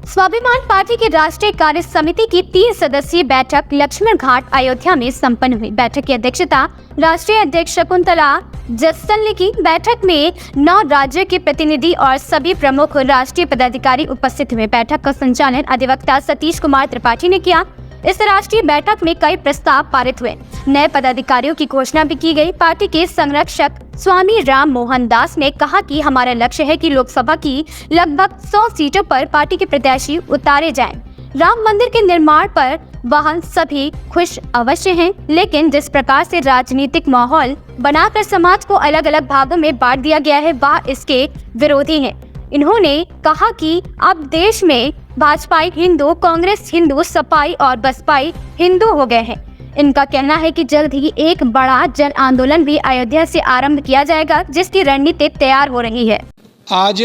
स्वाभिमान पार्टी की राष्ट्रीय कार्य समिति की 3 सदस्यीय बैठक लक्ष्मण घाट अयोध्या में संपन्न हुई। बैठक की अध्यक्षता राष्ट्रीय अध्यक्ष शकुंतला जस्सल ने की। बैठक में 9 राज्यों के प्रतिनिधि और सभी प्रमुख राष्ट्रीय पदाधिकारी उपस्थित हुए। बैठक का संचालन अधिवक्ता सतीश कुमार त्रिपाठी ने किया। इस राष्ट्रीय बैठक में कई प्रस्ताव पारित हुए। नए पदाधिकारियों की घोषणा भी की गई। पार्टी के संरक्षक स्वामी राम मोहन दास ने कहा कि हमारा लक्ष्य है कि लोकसभा की लगभग 100 सीटों पर पार्टी के प्रत्याशी उतारे जाएं। राम मंदिर के निर्माण पर वह सभी खुश अवश्य हैं, लेकिन जिस प्रकार से राजनीतिक माहौल बनाकर समाज को अलग अलग भागों में बांट दिया गया है, वह इसके विरोधी है। इन्होंने कहा कि अब देश में भाजपाई हिंदू, कांग्रेस हिंदू, सपाई और बसपाई हिंदू हो गए हैं। इनका कहना है कि जल्द ही एक बड़ा जन आंदोलन भी अयोध्या से आरंभ किया जाएगा, जिसकी रणनीति तैयार हो रही है। आज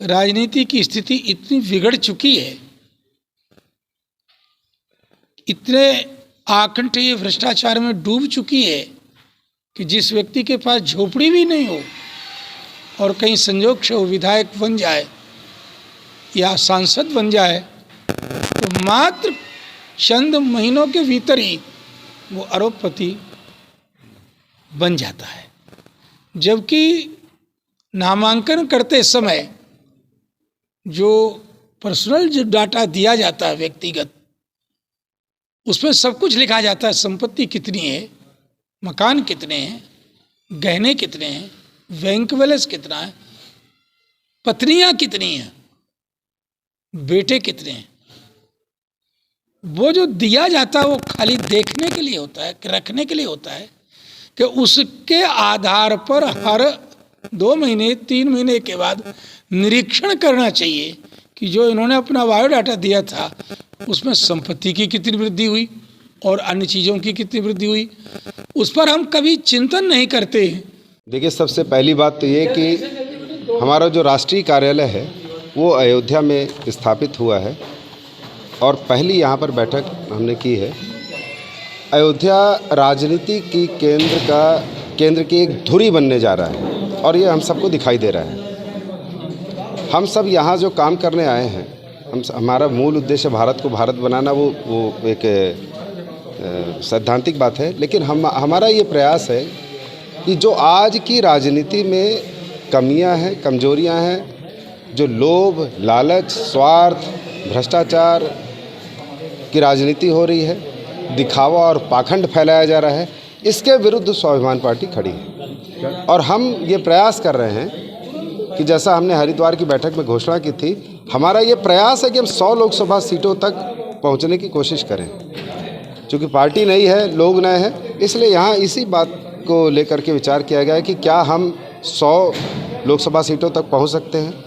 राजनीति की स्थिति इतनी बिगड़ चुकी है, इतने आकंठीय भ्रष्टाचार में डूब चुकी है कि जिस व्यक्ति के पास झोपड़ी भी नहीं हो और कहीं संजोग से वो विधायक बन जाए या सांसद बन जाए तो मात्र चंद महीनों के भीतर ही वो अरबपति बन जाता है। जबकि नामांकन करते समय जो पर्सनल जो डाटा दिया जाता है व्यक्तिगत, उसमें सब कुछ लिखा जाता है। संपत्ति कितनी है, मकान कितने हैं, गहने कितने हैं, बैंक बैलेंस कितना है, पत्नियां कितनी हैं, बेटे कितने हैं। वो जो दिया जाता है वो खाली देखने के लिए होता है, रखने के लिए होता है कि उसके आधार पर हर 2 महीने 3 महीने के बाद निरीक्षण करना चाहिए कि जो इन्होंने अपना बायोडाटा दिया था उसमें संपत्ति की कितनी वृद्धि हुई और अन्य चीज़ों की कितनी वृद्धि हुई। उस पर हम कभी चिंतन नहीं करते। देखिए, सबसे पहली बात तो ये कि हमारा जो राष्ट्रीय कार्यालय है वो अयोध्या में स्थापित हुआ है और पहली यहाँ पर बैठक हमने की है। अयोध्या राजनीति की केंद्र की एक धुरी बनने जा रहा है और ये हम सबको दिखाई दे रहा है। हम सब यहाँ जो काम करने आए हैं, हमारा मूल उद्देश्य भारत को भारत बनाना, वो एक सैद्धांतिक बात है, लेकिन हमारा ये प्रयास है कि जो आज की राजनीति में कमियां हैं, कमजोरियां हैं, जो लोभ, लालच, स्वार्थ, भ्रष्टाचार की राजनीति हो रही है, दिखावा और पाखंड फैलाया जा रहा है, इसके विरुद्ध स्वाभिमान पार्टी खड़ी है। और हम ये प्रयास कर रहे हैं कि जैसा हमने हरिद्वार की बैठक में घोषणा की थी, हमारा ये प्रयास है कि हम 100 लोकसभा सीटों तक पहुंचने की कोशिश करें। चूँकि पार्टी नई है, लोग नए हैं, इसलिए यहाँ इसी बात को लेकर के विचार किया गया है कि क्या हम 100 लोकसभा सीटों तक पहुंच सकते हैं।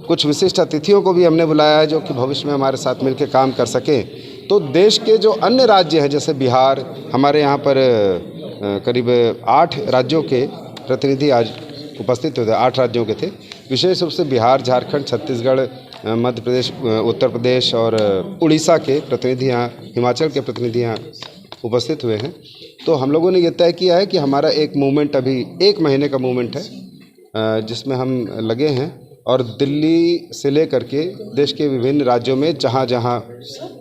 कुछ विशिष्ट अतिथियों को भी हमने बुलाया है जो कि भविष्य में हमारे साथ मिलकर काम कर सकें। तो देश के जो अन्य राज्य हैं, जैसे बिहार, हमारे यहाँ पर करीब 8 राज्यों के प्रतिनिधि आज उपस्थित हुए थे। 8 राज्यों के थे, विशेष रूप से बिहार, झारखंड, छत्तीसगढ़, मध्य प्रदेश, उत्तर प्रदेश और उड़ीसा के प्रतिनिधि यहाँ, हिमाचल के प्रतिनिधि यहाँ उपस्थित हुए हैं। तो हम लोगों ने ये तय किया है कि हमारा एक मूवमेंट अभी 1 महीने का मूवमेंट है जिसमें हम लगे हैं और दिल्ली से लेकर के देश के विभिन्न राज्यों में जहाँ जहाँ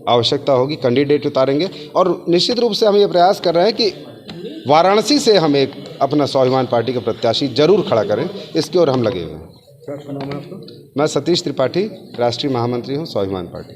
आवश्यकता होगी कैंडिडेट उतारेंगे। और निश्चित रूप से हम ये प्रयास कर रहे हैं कि वाराणसी से हम एक अपना स्वाभिमान पार्टी का प्रत्याशी जरूर खड़ा करें, इसकी ओर हम लगे हुए हैं। मैं सतीश त्रिपाठी, राष्ट्रीय महामंत्री हूँ स्वाभिमान पार्टी।